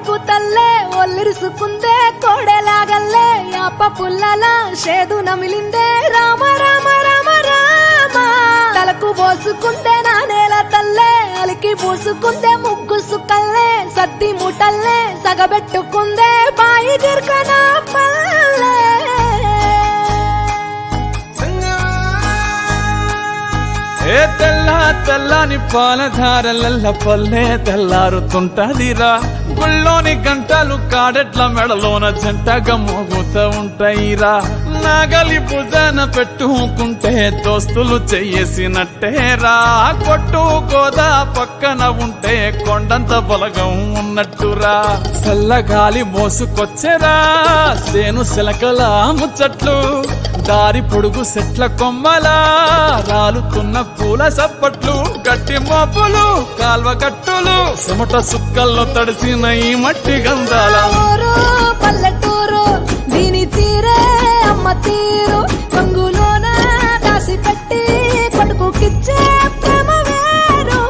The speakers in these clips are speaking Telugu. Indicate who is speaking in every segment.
Speaker 1: బతుకు తల్లే ఒల్లిరుసుకుందే కోడెలాగల్లే యాప పుల్లల షేదు నమిలిందే రామ రామ రామ రామ తలకు పోసుకుందే నా నేల తల్లే అలికి పూసుకుందే ముగ్గు సుక్కల్లే సద్ది ముటల్లే సగబెట్టుకుందే బాయి దిర్కన పల్లె
Speaker 2: ఏ తెల్ల తెల్లని పాలధారలల్ల పల్లె తెల్లారుతుంటదిరా గుళ్ళోని గంటలు కాడెట్ల మెడలోన జంటగా మోగుతూ ఉంటాయిరా నాగలి భుజన పెట్టుకుంటే దోస్తులు చెయ్యేసినట్టేరా కొట్టు గోదా పక్కన ఉంటే కొండంత బలగం ఉన్నట్టురా చల్లగాలి మోసుకొచ్చెరా సేను శిలకల ముచ్చట్లు దారి పొడుగు చెట్ల కొమ్మలా రాలుతున్న పూల సప్పట్లు గట్టి మోపులు కాల్వ గట్టులు చెమట సుక్కల్లో తడిసిన ఈ మట్టి గంధాల
Speaker 1: పల్లెటూరు దీని తీరే అమ్మ తీరు కొంగులోన దాసి పెట్టి కొడుకుకిచ్చే ప్రేమ వేరు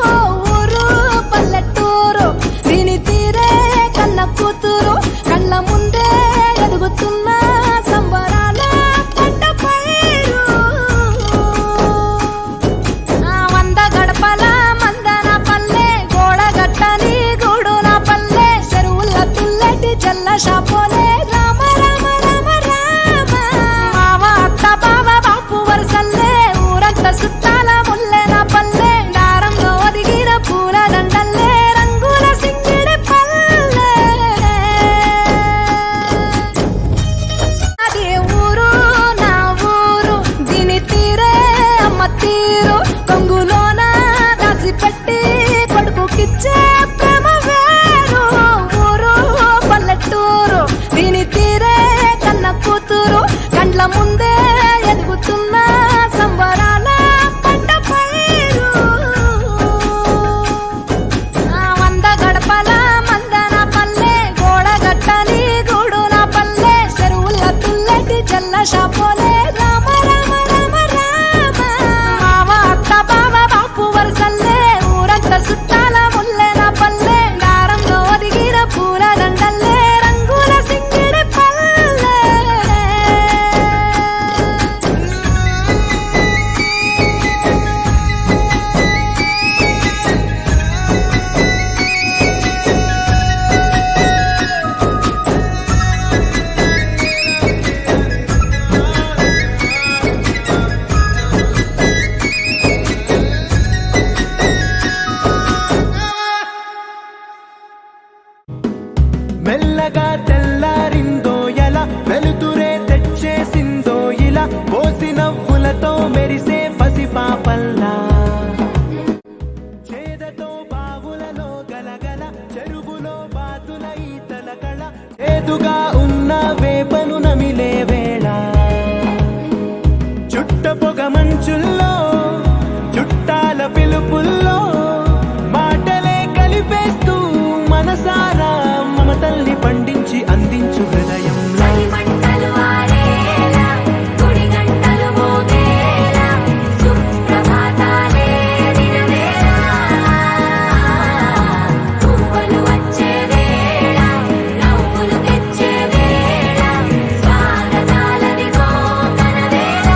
Speaker 1: ఊరు పల్లెటూరు దీని తీరే కన్న కూతురు కళ్ళ ముందే ఎదుగుతున్న సంబరాల పంట పైరు వంద గడపల మందన పల్లె గోడ గట్టని గూడు నా పల్లె చెరువుల తుల్లటి జల్ల షాపోలే రామ రామ రామ రామ మావ అత్త బావ బాపు వరసల్లే ఊరంత సుత్తాల ముల్లె నా పల్లె దారంలో ఒదిగిన పూల దండల్లే రంగుల సింగిడి పల్లె అది ఊరు నా ఊరు దీని తీరే అమ్మ తీరు కొంగులోన దాసి పెట్టి కొడుకుకిచ్చే ప్రేమ వేరు ఊరు పల్లెటూరు దీని తీరే కన్న కూతురు కండ్ల ముందే ఎదుగుతున్న సంబరాల పంట పైరు వంద గడపల మందన పల్లె గోడ గట్టని గూడు నా పల్లె చెరువుల తుల్లటి జల్ల షాపోలే రామ రామ రామ రామ మావ అత్త బావ బాపు వరసల్లే ఊరంత సుత్తాల ముల్లె నా పల్లె దారంలో ఒదిగిన పూల దండల్లే రంగుల సింగిడి పల్లె
Speaker 3: మెల్లగా తెల్లారిందో ఎలా వెలుతురే తెచ్చేసిందో ఇలా పోసి నవ్వులతో మెరిసే పసిపాపల్లా చేదతో బావులలో గలగల చెరువులో బాతుల ఈతల కళ చేదుగా ఉన్న వేపను నమిలే వేళ చుట్ట పొగ మంచుల్లో చుట్టాల పిలుపుల్లో మాటలే కలిపేస్తూ మనసారా మమతల్ని పండించి అందించు హృదయం
Speaker 4: మంటలు ఆరేలా గుడి గంటలు మోగేలా సుప్రభాతాలే దినవేళ పువ్వులు వచ్చే వేళ నవ్వులు తెచ్చే వేళ స్వాగతాలదిగో కనవేళ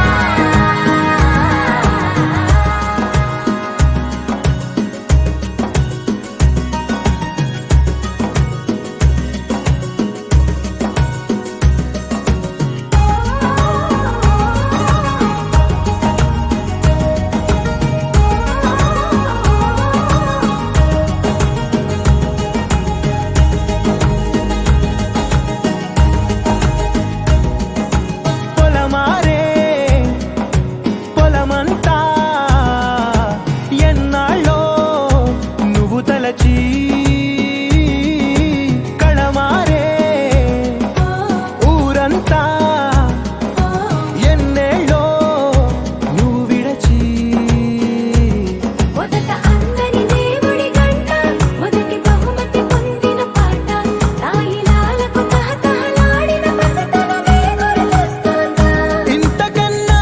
Speaker 3: పొలమారే పొలమంతా ఎన్నాళ్ళో నువ్వు తలచి కళమారే ఊరంతా ఎన్నేళ్ళో నువ్వు విడచి
Speaker 4: మొదట అందని దేవుడి గంట మొదటి బహుమతి పొందిన పాట తాయిలాలకు తహతహలాడిన పసితనమే గుర్తొస్తుందా
Speaker 3: ఇంతకన్నా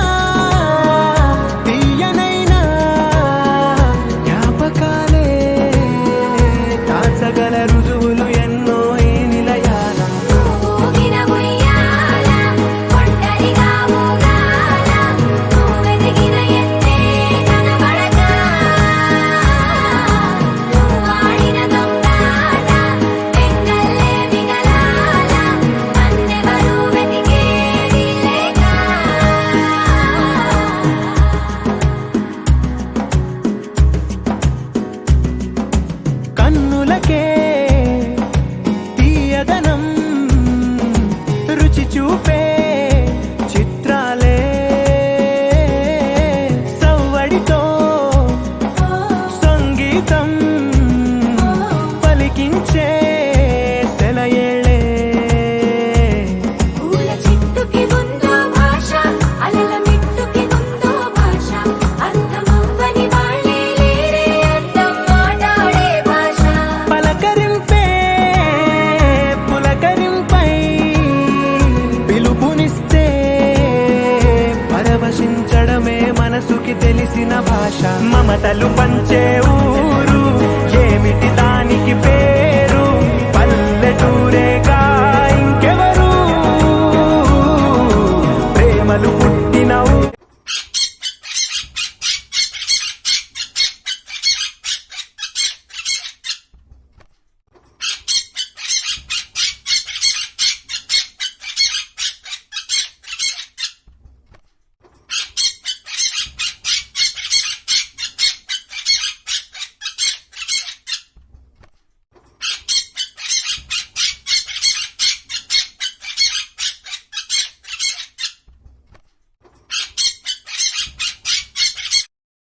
Speaker 3: తీయనైనా జ్ఞాపకాలే దాచగల రుజువులు ఎన్నో ఆశ మమతలు